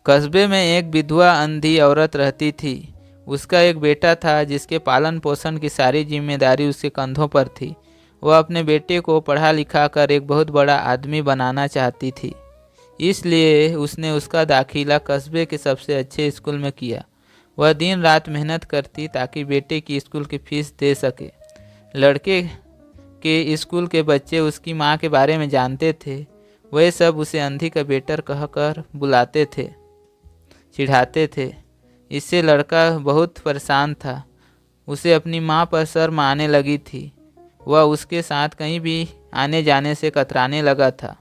कस्बे में एक विधवा अंधी औरत रहती थी। उसका एक बेटा था जिसके पालन पोषण की सारी जिम्मेदारी उसके कंधों पर थी। वह अपने बेटे को पढ़ा लिखा कर एक बहुत बड़ा आदमी बनाना चाहती थी, इसलिए उसने उसका दाखिला कस्बे के सबसे अच्छे स्कूल में किया। वह दिन रात मेहनत करती ताकि बेटे की स्कूल की फीस दे सके। लड़के के स्कूल के बच्चे उसकी माँ के बारे में जानते थे। वे सब उसे अंधी का बेटा कहकर बुलाते थे, चिढ़ाते थे। इससे लड़का बहुत परेशान था। उसे अपनी माँ पर शर्म आने लगी थी। वह उसके साथ कहीं भी आने जाने से कतराने लगा था।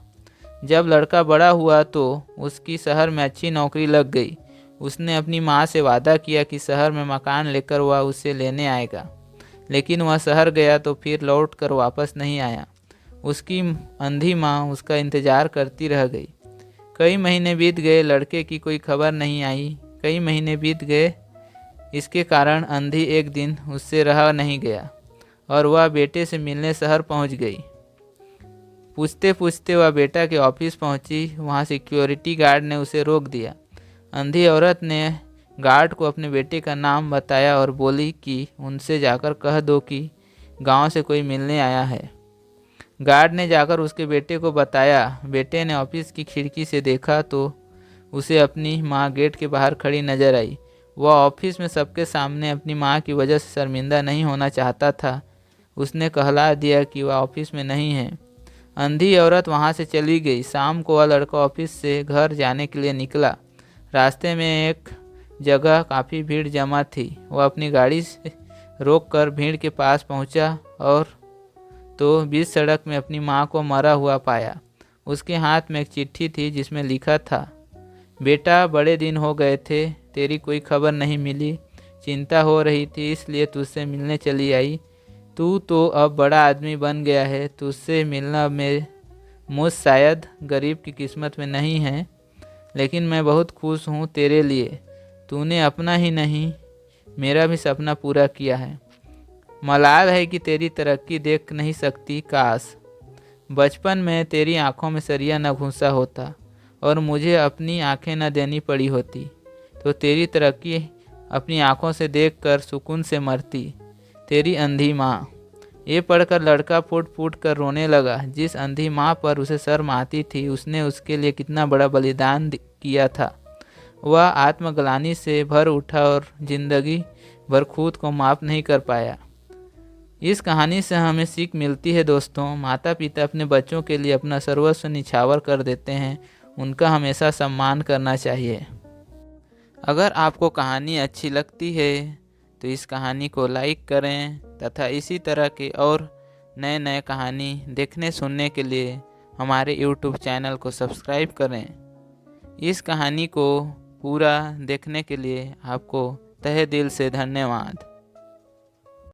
जब लड़का बड़ा हुआ तो उसकी शहर में अच्छी नौकरी लग गई। उसने अपनी माँ से वादा किया कि शहर में मकान लेकर वह उसे लेने आएगा, लेकिन वह शहर गया तो फिर लौट कर वापस नहीं आया। उसकी अंधी माँ उसका इंतज़ार करती रह गई। कई महीने बीत गए, लड़के की कोई खबर नहीं आई। कई महीने बीत गए। इसके कारण अंधी एक दिन उससे रहा नहीं गया और वह बेटे से मिलने शहर पहुंच गई। पूछते पूछते वह बेटा के ऑफिस पहुंची। वहां सिक्योरिटी गार्ड ने उसे रोक दिया। अंधी औरत ने गार्ड को अपने बेटे का नाम बताया और बोली कि उनसे जाकर कह दो कि गांव से कोई मिलने आया है। गार्ड ने जाकर उसके बेटे को बताया। बेटे ने ऑफिस की खिड़की से देखा तो उसे अपनी माँ गेट के बाहर खड़ी नजर आई। वह ऑफिस में सबके सामने अपनी माँ की वजह से शर्मिंदा नहीं होना चाहता था। उसने कहला दिया कि वह ऑफिस में नहीं है। अंधी औरत वहाँ से चली गई। शाम को वह लड़का ऑफिस से घर जाने के लिए निकला। रास्ते में एक जगह काफ़ी भीड़ जमा थी। वह अपनी गाड़ी से रोककर भीड़ के पास पहुँचा और तो बीच सड़क में अपनी माँ को मरा हुआ पाया। उसके हाथ में एक चिट्ठी थी जिसमें लिखा था, बेटा बड़े दिन हो गए थे, तेरी कोई खबर नहीं मिली। चिंता हो रही थी इसलिए तुझसे मिलने चली आई। तू तो अब बड़ा आदमी बन गया है। तुझसे मिलना मुझ शायद गरीब की किस्मत में नहीं है, लेकिन मैं बहुत खुश हूँ तेरे लिए। तूने अपना ही नहीं मेरा भी सपना पूरा किया है। मलाल है कि तेरी तरक्की देख नहीं सकती। काश बचपन में तेरी आंखों में सरिया न घुसा होता और मुझे अपनी आंखें न देनी पड़ी होती, तो तेरी तरक्की अपनी आंखों से देखकर सुकून से मरती। तेरी अंधी माँ। ये पढ़कर लड़का फूट फूट कर रोने लगा। जिस अंधी माँ पर उसे शर्म आती थी, उसने उसके लिए कितना बड़ा बलिदान किया था। वह आत्मग्लानि से भर उठा और जिंदगी भर खुद को माफ़ नहीं कर पाया। इस कहानी से हमें सीख मिलती है दोस्तों, माता पिता अपने बच्चों के लिए अपना सर्वस्व निछावर कर देते हैं। उनका हमेशा सम्मान करना चाहिए। अगर आपको कहानी अच्छी लगती है तो इस कहानी को लाइक करें तथा इसी तरह के और नए नए कहानी देखने सुनने के लिए हमारे YouTube चैनल को सब्सक्राइब करें। इस कहानी को पूरा देखने के लिए आपको तहे दिल से धन्यवाद।